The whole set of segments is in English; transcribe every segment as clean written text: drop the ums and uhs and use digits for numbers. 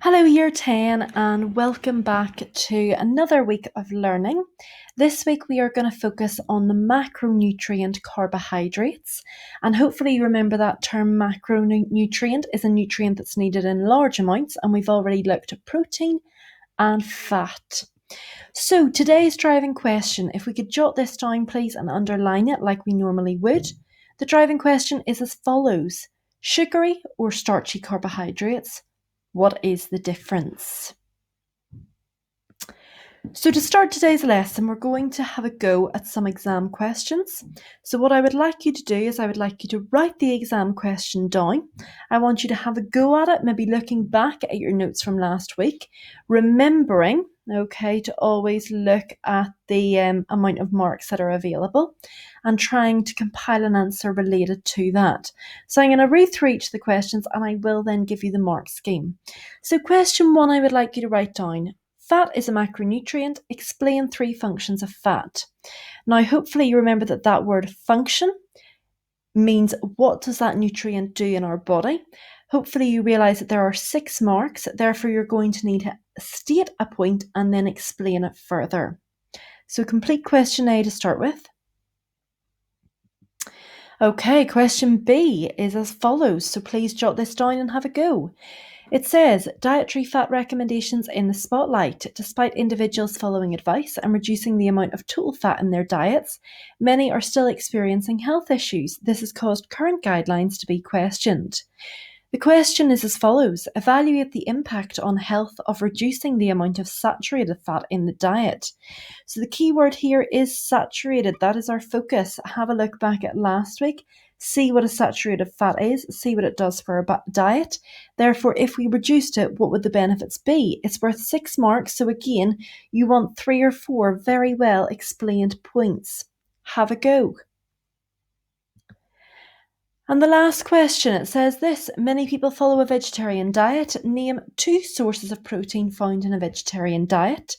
Hello, Year 10, and welcome back to another week of learning. This week we are going to focus on the macronutrient carbohydrates, and hopefully you remember that term macronutrient is a nutrient that's needed in large amounts, and we've already looked at protein and fat. So today's driving question, if we could jot this down please and underline it like we normally would. The driving question is as follows: sugary or starchy carbohydrates? What is the difference? So to start today's lesson, we're going to have a go at some exam questions. So what I would like you to do is I would like you to write the exam question down. I want you to have a go at it, maybe looking back at your notes from last week, remembering, to always look at the amount of marks that are available and trying to compile an answer related to that. So I'm going to read through each of the questions and I will then give you the mark scheme. So question 1, I would like you to write down: fat is a macronutrient. Explain 3 functions of fat. Now, hopefully you remember that word function means what does that nutrient do in our body. Hopefully you realise that there are 6 marks, therefore you're going to need to state a point and then explain it further. So complete question A to start with. Okay, question B is as follows, so please jot this down and have a go. It says, dietary fat recommendations in the spotlight. Despite individuals following advice and reducing the amount of total fat in their diets, many are still experiencing health issues. This has caused current guidelines to be questioned. The question is as follows: evaluate the impact on health of reducing the amount of saturated fat in the diet. So the key word here is saturated. That is our focus. Have a look back at last week. See what a saturated fat is, see what it does for our diet. Therefore, if we reduced it, what would the benefits be? It's worth 6 marks, so again, you want 3 or 4 very well explained points. Have a go. And the last question, it says this: many people follow a vegetarian diet. Name 2 sources of protein found in a vegetarian diet.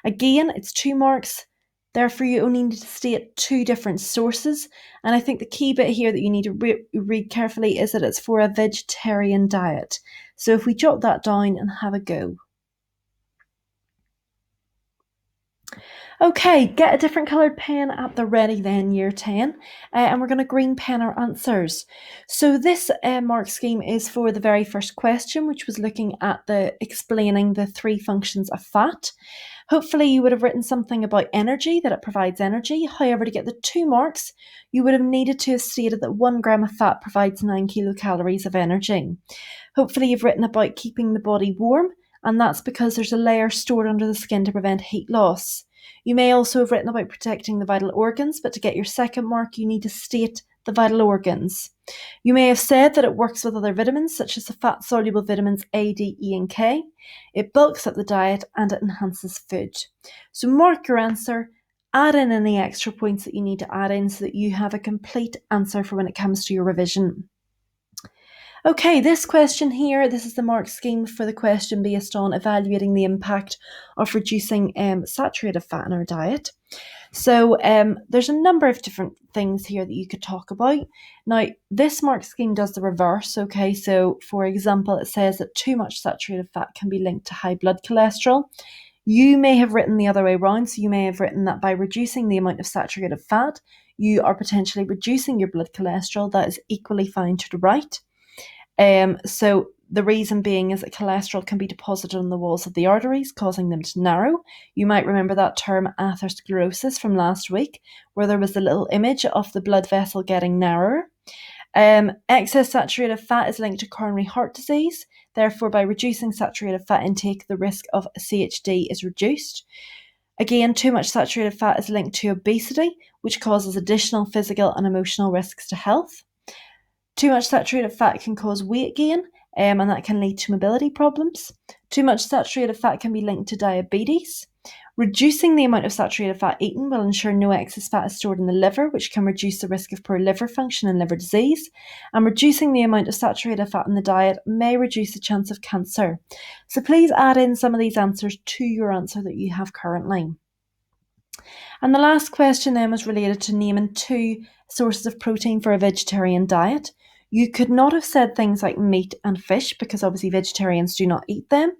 Again, it's 2 marks. Therefore, you only need to state 2 different sources. And I think the key bit here that you need to read carefully is that it's for a vegetarian diet. So if we jot that down and have a go. Okay, get a different coloured pen at the ready then, Year 10, and we're going to green pen our answers. So this mark scheme is for the very first question, which was looking at explaining the 3 functions of fat. Hopefully you would have written something about energy, that it provides energy. However, to get the 2 marks, you would have needed to have stated that 1 gram of fat provides 9 kilocalories of energy. Hopefully you've written about keeping the body warm, and that's because there's a layer stored under the skin to prevent heat loss. You may also have written about protecting the vital organs, but to get your 2nd mark, you need to state the vital organs. You may have said that it works with other vitamins, such as the fat-soluble vitamins A, D, E, and K. It bulks up the diet and it enhances food. So mark your answer, add in any extra points that you need to add in so that you have a complete answer for when it comes to your revision. Okay, this question here, this is the mark scheme for the question based on evaluating the impact of reducing saturated fat in our diet. So there's a number of different things here that you could talk about. Now, this mark scheme does the reverse, okay? So, for example, it says that too much saturated fat can be linked to high blood cholesterol. You may have written the other way around, so you may have written that by reducing the amount of saturated fat, you are potentially reducing your blood cholesterol. That is equally fine to the right. So the reason being is that cholesterol can be deposited on the walls of the arteries, causing them to narrow. You might remember that term atherosclerosis from last week, where there was a little image of the blood vessel getting narrower. Excess saturated fat is linked to coronary heart disease. Therefore, by reducing saturated fat intake, the risk of CHD is reduced. Again, too much saturated fat is linked to obesity, which causes additional physical and emotional risks to health. Too much saturated fat can cause weight gain, and that can lead to mobility problems. Too much saturated fat can be linked to diabetes. Reducing the amount of saturated fat eaten will ensure no excess fat is stored in the liver, which can reduce the risk of poor liver function and liver disease. And reducing the amount of saturated fat in the diet may reduce the chance of cancer. So please add in some of these answers to your answer that you have currently. And the last question then was related to naming 2 sources of protein for a vegetarian diet. You could not have said things like meat and fish because obviously vegetarians do not eat them.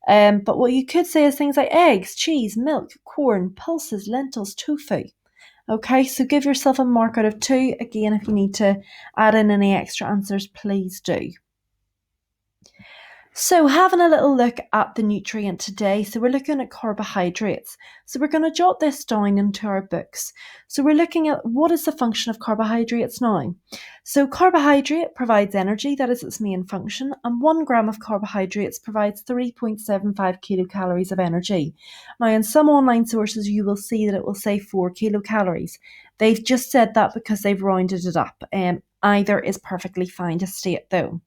But what you could say is things like eggs, cheese, milk, corn, pulses, lentils, tofu. Okay, so give yourself a mark out of 2. Again, if you need to add in any extra answers, please do. So having a little look at the nutrient today, so we're looking at carbohydrates. So we're going to jot this down into our books. So we're looking at what is the function of carbohydrates now. So carbohydrate provides energy, that is its main function, and 1 gram of carbohydrates provides 3.75 kilocalories of energy. Now in some online sources you will see that it will say 4 kilocalories. They've just said that because they've rounded it up. Either is perfectly fine to state though.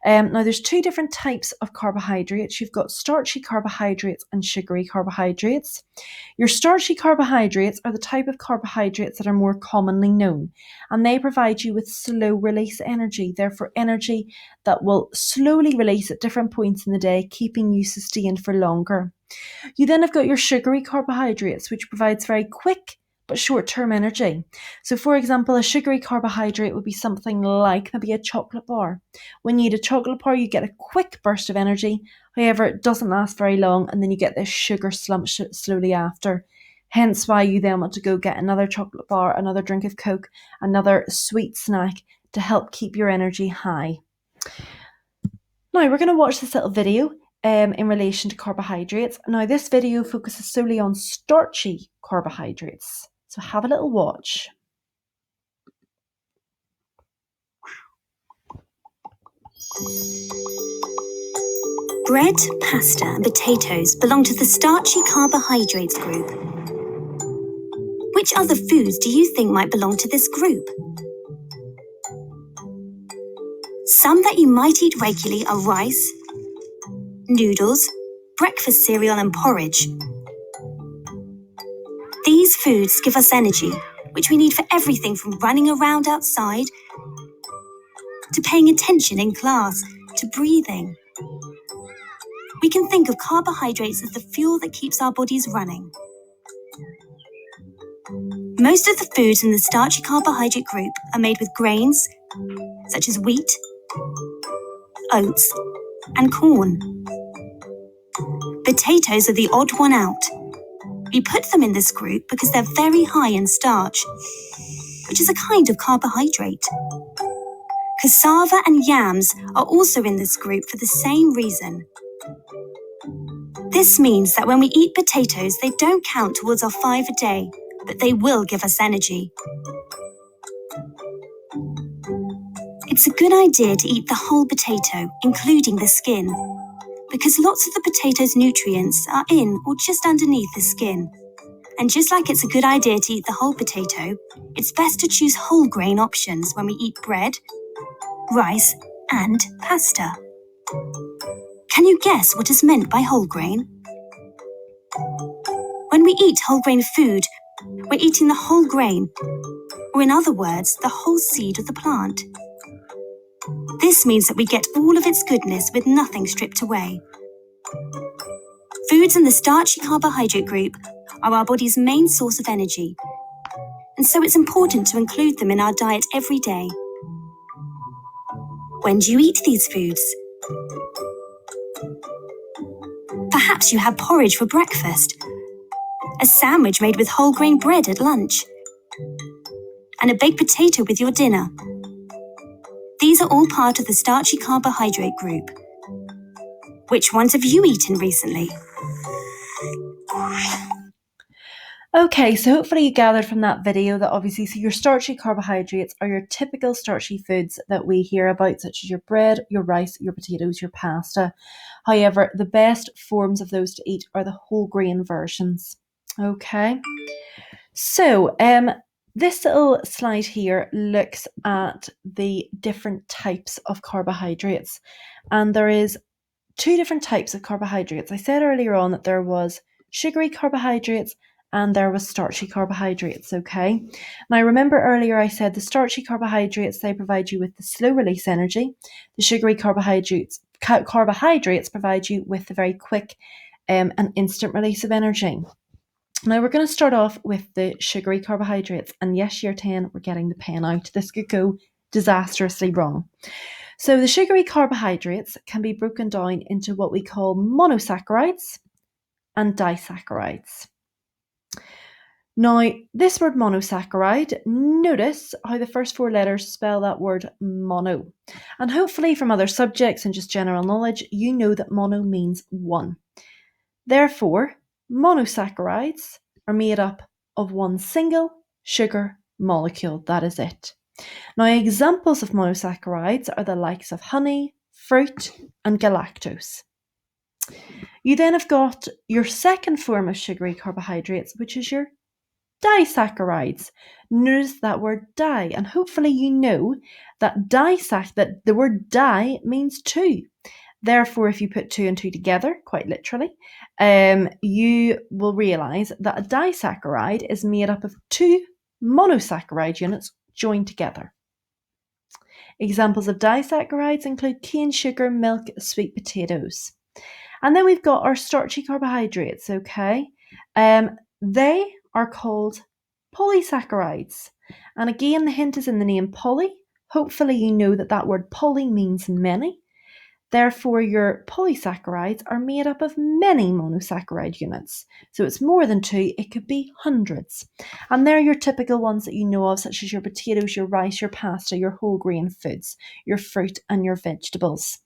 Now, there's 2 different types of carbohydrates. You've got starchy carbohydrates and sugary carbohydrates. Your starchy carbohydrates are the type of carbohydrates that are more commonly known, and they provide you with slow release energy, therefore energy that will slowly release at different points in the day, keeping you sustained for longer. You then have got your sugary carbohydrates, which provides very quick but short-term energy. So for example, a sugary carbohydrate would be something like maybe a chocolate bar. When you eat a chocolate bar, you get a quick burst of energy. However, it doesn't last very long, and then you get this sugar slump slowly after. Hence why you then want to go get another chocolate bar, another drink of Coke, another sweet snack to help keep your energy high. Now we're going to watch this little video in relation to carbohydrates. Now this video focuses solely on starchy carbohydrates. So have a little watch. Bread, pasta and potatoes belong to the starchy carbohydrates group. Which other foods do you think might belong to this group? Some that you might eat regularly are rice, noodles, breakfast cereal and porridge. These foods give us energy, which we need for everything from running around outside, to paying attention in class, to breathing. We can think of carbohydrates as the fuel that keeps our bodies running. Most of the foods in the starchy carbohydrate group are made with grains, such as wheat, oats, and corn. Potatoes are the odd one out. We put them in this group because they're very high in starch, which is a kind of carbohydrate. Cassava and yams are also in this group for the same reason. This means that when we eat potatoes, they don't count towards our 5 a day, but they will give us energy. It's a good idea to eat the whole potato, including the skin, because lots of the potato's nutrients are in or just underneath the skin. And just like it's a good idea to eat the whole potato, it's best to choose whole grain options when we eat bread, rice, and pasta. Can you guess what is meant by whole grain? When we eat whole grain food, we're eating the whole grain, or in other words, the whole seed of the plant. This means that we get all of its goodness with nothing stripped away. Foods in the starchy carbohydrate group are our body's main source of energy, and so it's important to include them in our diet every day. When do you eat these foods? Perhaps you have porridge for breakfast, a sandwich made with whole grain bread at lunch, and a baked potato with your dinner. These are all part of the starchy carbohydrate group. Which ones have you eaten recently? Okay, so hopefully you gathered from that video that obviously so your starchy carbohydrates are your typical starchy foods that we hear about, such as your bread, your rice, your potatoes, your pasta. However, the best forms of those to eat are the whole grain versions. Okay, so this little slide here looks at the different types of carbohydrates, and there is 2 different types of carbohydrates. I said earlier on that there was sugary carbohydrates and there was starchy carbohydrates, okay? Now remember earlier I said the starchy carbohydrates, they provide you with the slow release energy. The sugary carbohydrates provide you with the very quick and instant release of energy. Now we're going to start off with the sugary carbohydrates, and yes, year 10, we're getting the pen out. This could go disastrously wrong. So the sugary carbohydrates can be broken down into what we call monosaccharides and disaccharides. Now, this word monosaccharide, notice how the first 4 letters spell that word mono. And hopefully from other subjects and just general knowledge, you know that mono means one. Therefore, monosaccharides are made up of one single sugar molecule. That is it. Now, examples of monosaccharides are the likes of honey, fruit, and galactose. You then have got your second form of sugary carbohydrates, which is your disaccharides. Notice that word di, and hopefully you know that that the word di means two. Therefore, if you put 2 and 2 together, quite literally, you will realise that a disaccharide is made up of 2 monosaccharide units joined together. Examples of disaccharides include cane sugar, milk, sweet potatoes. And then we've got our starchy carbohydrates, okay? They are called polysaccharides. And again, the hint is in the name poly. Hopefully you know that that word poly means many. Therefore, your polysaccharides are made up of many monosaccharide units. So it's more than 2, it could be hundreds. And they're your typical ones that you know of, such as your potatoes, your rice, your pasta, your whole grain foods, your fruit and your vegetables.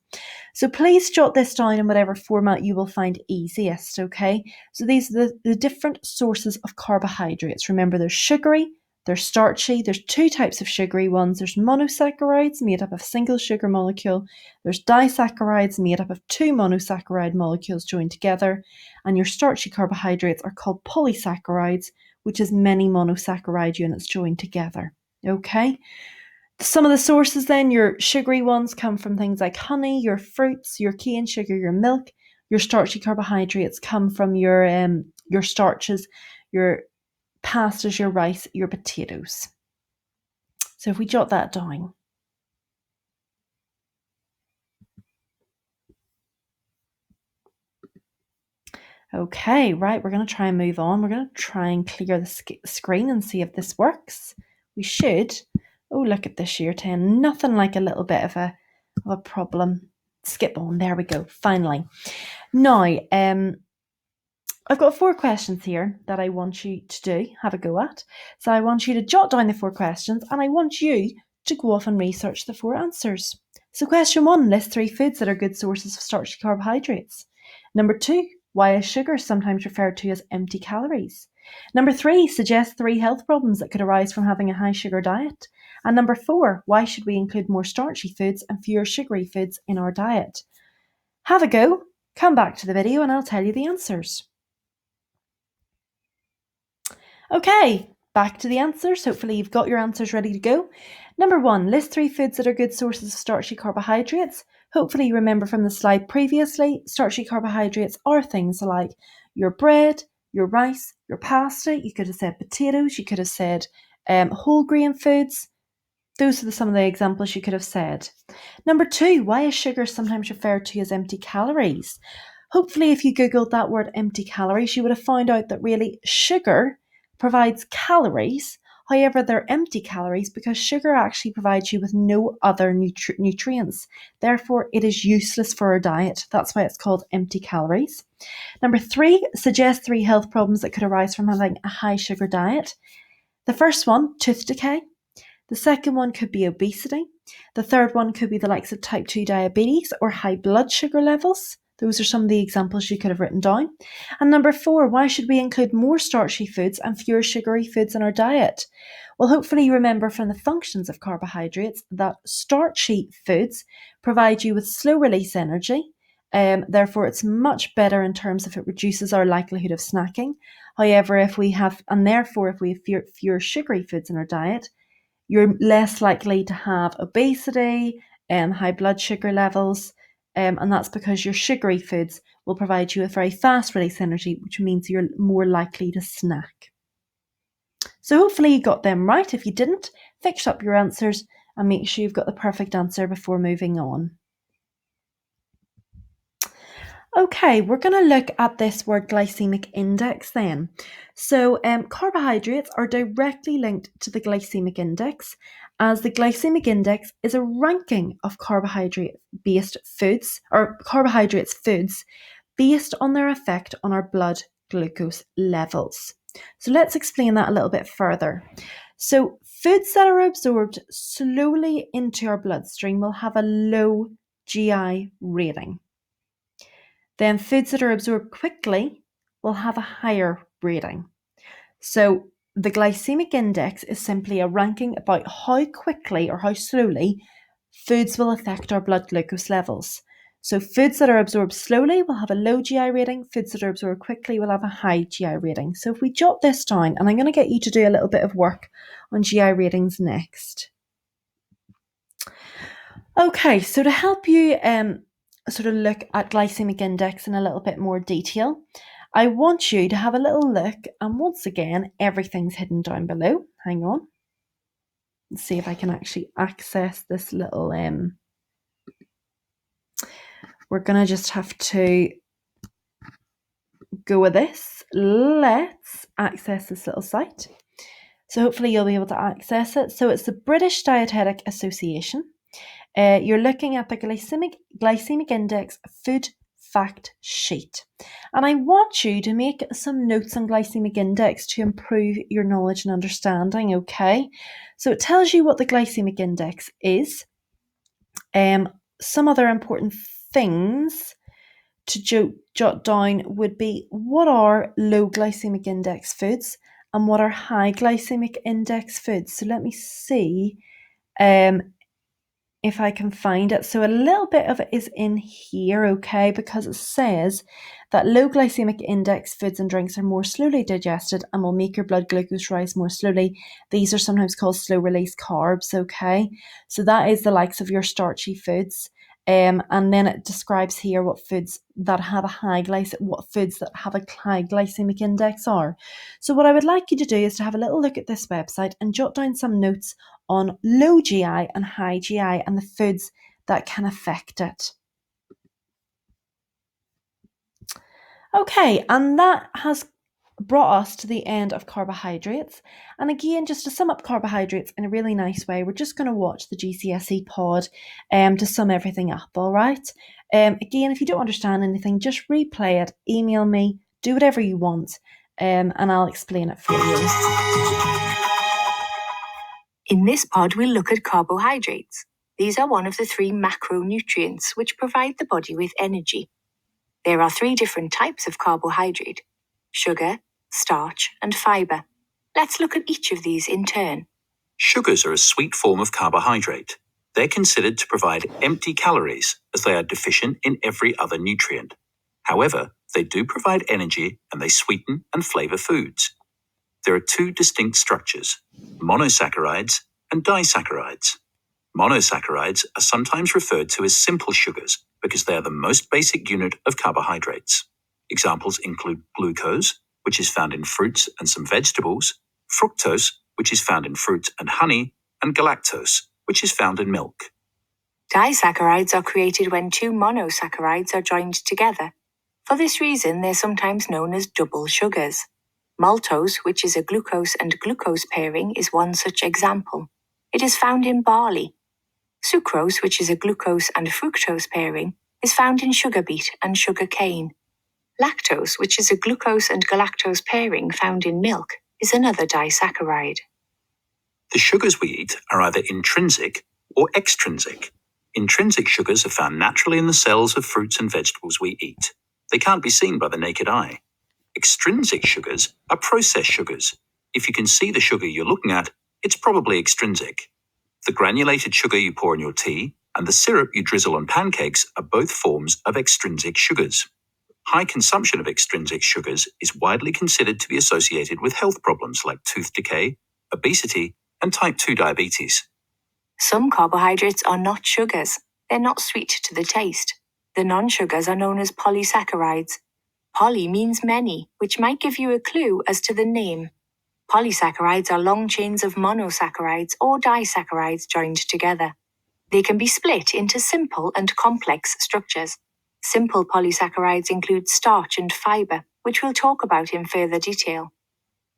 So please jot this down in whatever format you will find easiest, okay? So these are the different sources of carbohydrates. Remember, there's sugary, there's starchy, there's 2 types of sugary ones. There's monosaccharides made up of a single sugar molecule. There's disaccharides made up of 2 monosaccharide molecules joined together. And your starchy carbohydrates are called polysaccharides, which is many monosaccharide units joined together, okay? Some of the sources then, your sugary ones come from things like honey, your fruits, your cane sugar, your milk. Your starchy carbohydrates come from your starches, your pastas, your rice, your potatoes. So if we jot that down. Okay, right, we're going to try and move on. We're going to try and clear the screen and see if this works. We should. Oh, look at this year 10. Nothing like a little bit of a problem. Skip on. There we go. Finally. Now, I've got 4 questions here that I want you to have a go at. So I want you to jot down the 4 questions and I want you to go off and research the 4 answers. So question 1, list 3 foods that are good sources of starchy carbohydrates. Number 2, why is sugar sometimes referred to as empty calories? Number 3, suggest 3 health problems that could arise from having a high sugar diet. And number 4, why should we include more starchy foods and fewer sugary foods in our diet? Have a go, come back to the video and I'll tell you the answers. Okay, back to the answers. Hopefully you've got your answers ready to go. Number 1, list 3 foods that are good sources of starchy carbohydrates. Hopefully you remember from the slide previously, starchy carbohydrates are things like your bread, your rice, your pasta. You could have said potatoes, you could have said whole grain foods. Those are some of the examples you could have said. Number 2, why is sugar sometimes referred to as empty calories? Hopefully if you googled that word empty calories, you would have found out that really sugar provides calories. However, they're empty calories because sugar actually provides you with no other nutrients. Therefore, it is useless for our diet. That's why it's called empty calories. Number 3, suggest 3 health problems that could arise from having a high sugar diet. The first one, tooth decay. The second one could be obesity. The third one could be the likes of type 2 diabetes or high blood sugar levels. Those are some of the examples you could have written down. And number 4, why should we include more starchy foods and fewer sugary foods in our diet? Well, hopefully you remember from the functions of carbohydrates that starchy foods provide you with slow release energy. Therefore, it's much better in terms of it reduces our likelihood of snacking. However, if we have fewer sugary foods in our diet, you're less likely to have obesity and high blood sugar levels. And that's because your sugary foods will provide you with very fast release energy, which means you're more likely to snack. So hopefully you got them right. If you didn't, fix up your answers and make sure you've got the perfect answer before moving on. Okay, we're going to look at this word glycemic index then. So, carbohydrates are directly linked to the glycemic index, as the glycemic index is a ranking of carbohydrate-based foods, or carbohydrates foods, based on their effect on our blood glucose levels. So, let's explain that a little bit further. So, foods that are absorbed slowly into our bloodstream will have a low GI rating. Then foods that are absorbed quickly will have a higher rating. So the glycemic index is simply a ranking about how quickly or how slowly foods will affect our blood glucose levels. So foods that are absorbed slowly will have a low GI rating, foods that are absorbed quickly will have a high GI rating. So if we jot this down, and I'm going to get you to do a little bit of work on GI ratings next. Okay, so to help you sort of look at glycemic index in a little bit more detail, I want you to have a little look, and once again, everything's hidden down below. Hang on. Let's see if I can actually access this little, we're going to just have to go with this. Let's access this little site. So hopefully you'll be able to access it. So it's the British Dietetic Association. You're looking at the glycemic index food fact sheet. And I want you to make some notes on glycemic index to improve your knowledge and understanding, okay? So it tells you what the glycemic index is. Some other important things to jot down would be what are low glycemic index foods and what are high glycemic index foods. So let me see if I can find it. So a little bit of it is in here, okay, because it says that low glycemic index foods and drinks are more slowly digested and will make your blood glucose rise more slowly. These are sometimes called slow release carbs, okay? So that is the likes of your starchy foods. And then it describes here what foods that have a high glycemic index are. So what I would like you to do is to have a little look at this website and jot down some notes on low GI and high GI and the foods that can affect it. Okay, and that has brought us to the end of carbohydrates. And again, just to sum up carbohydrates in a really nice way, we're just going to watch the GCSE pod to sum everything up, all right? Again, if you don't understand anything, just replay it, email me, do whatever you want, and I'll explain it for you. In this pod, we'll look at carbohydrates. These are one of the 3 macronutrients which provide the body with energy. There are 3 different types of carbohydrate: sugar, starch, and fiber. Let's look at each of these in turn. Sugars are a sweet form of carbohydrate. They're considered to provide empty calories as they are deficient in every other nutrient. However, they do provide energy and they sweeten and flavor foods. There are 2 distinct structures: monosaccharides and disaccharides. Monosaccharides are sometimes referred to as simple sugars because they are the most basic unit of carbohydrates. Examples include glucose, which is found in fruits and some vegetables, fructose, which is found in fruit and honey, and galactose, which is found in milk. Disaccharides are created when 2 monosaccharides are joined together. For this reason, they're sometimes known as double sugars. Maltose, which is a glucose and glucose pairing, is one such example. It is found in barley. Sucrose, which is a glucose and fructose pairing, is found in sugar beet and sugar cane. Lactose, which is a glucose and galactose pairing found in milk, is another disaccharide. The sugars we eat are either intrinsic or extrinsic. Intrinsic sugars are found naturally in the cells of fruits and vegetables we eat. They can't be seen by the naked eye. Extrinsic sugars are processed sugars. If you can see the sugar you're looking at, it's probably extrinsic. The granulated sugar you pour in your tea and the syrup you drizzle on pancakes are both forms of extrinsic sugars. High consumption of extrinsic sugars is widely considered to be associated with health problems like tooth decay, obesity, and type 2 diabetes. Some carbohydrates are not sugars. They're not sweet to the taste. The non-sugars are known as polysaccharides. Poly means many, which might give you a clue as to the name. Polysaccharides are long chains of monosaccharides or disaccharides joined together. They can be split into simple and complex structures. Simple polysaccharides include starch and fiber, which we'll talk about in further detail.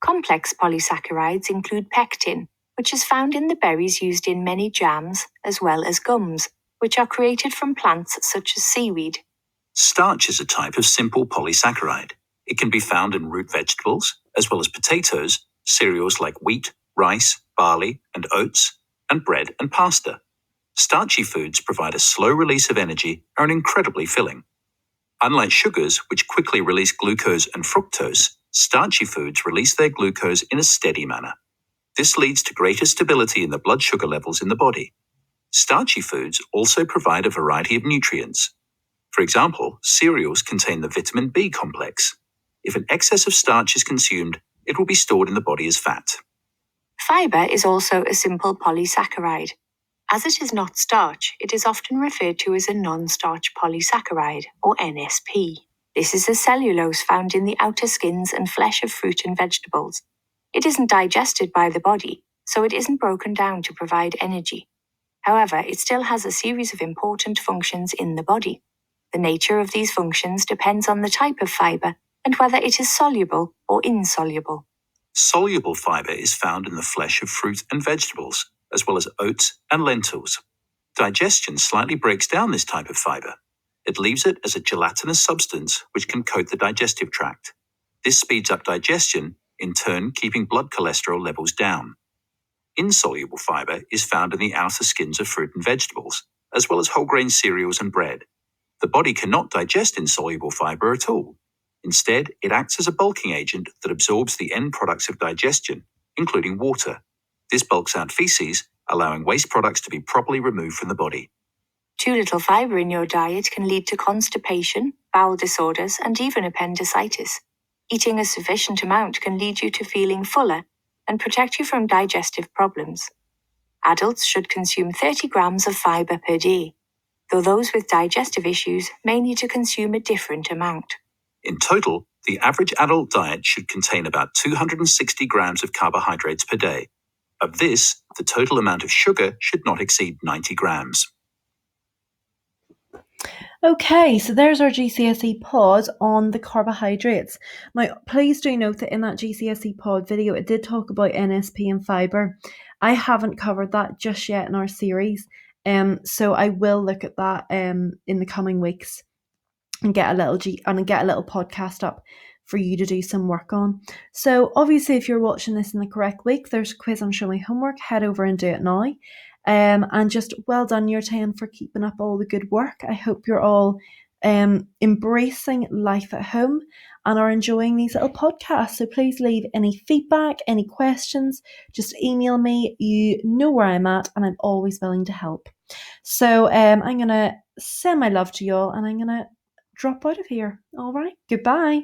Complex polysaccharides include pectin, which is found in the berries used in many jams, as well as gums, which are created from plants such as seaweed. Starch is a type of simple polysaccharide. It can be found in root vegetables, as well as potatoes, cereals like wheat, rice, barley, and oats, and bread and pasta. Starchy foods provide a slow release of energy and are incredibly filling. Unlike sugars, which quickly release glucose and fructose, starchy foods release their glucose in a steady manner. This leads to greater stability in the blood sugar levels in the body. Starchy foods also provide a variety of nutrients. For example, cereals contain the vitamin B complex. If an excess of starch is consumed, it will be stored in the body as fat. Fiber is also a simple polysaccharide. As it is not starch, it is often referred to as a non-starch polysaccharide, or NSP. This is the cellulose found in the outer skins and flesh of fruit and vegetables. It isn't digested by the body, so it isn't broken down to provide energy. However, it still has a series of important functions in the body. The nature of these functions depends on the type of fiber and whether it is soluble or insoluble. Soluble fiber is found in the flesh of fruit and vegetables, as well as oats and lentils. Digestion slightly breaks down this type of fiber. It leaves it as a gelatinous substance which can coat the digestive tract. This speeds up digestion, in turn keeping blood cholesterol levels down. Insoluble fiber is found in the outer skins of fruit and vegetables, as well as whole grain cereals and bread. The body cannot digest insoluble fiber at all. Instead, it acts as a bulking agent that absorbs the end products of digestion, including water. This bulks out feces, allowing waste products to be properly removed from the body. Too little fiber in your diet can lead to constipation, bowel disorders, and even appendicitis. Eating a sufficient amount can lead you to feeling fuller and protect you from digestive problems. Adults should consume 30 grams of fiber per day, though those with digestive issues may need to consume a different amount. In total, the average adult diet should contain about 260 grams of carbohydrates per day. Of this, the total amount of sugar should not exceed 90 grams. Okay, so there's our GCSE pod on the carbohydrates. Now, please do note that in that GCSE pod video, it did talk about NSP and fiber. I haven't covered that just yet in our series, so I will look at that in the coming weeks and get a little podcast up for you to do some work on. So obviously, if you're watching this in the correct week, there's a quiz on Show Me Homework. Head over and do it now. And just well done, Year 10, for keeping up all the good work. I hope you're all embracing life at home and are enjoying these little podcasts. So please leave any feedback, any questions, just email me. You know where I'm at, and I'm always willing to help. So I'm going to send my love to you all, and I'm going to drop out of here. All right, goodbye.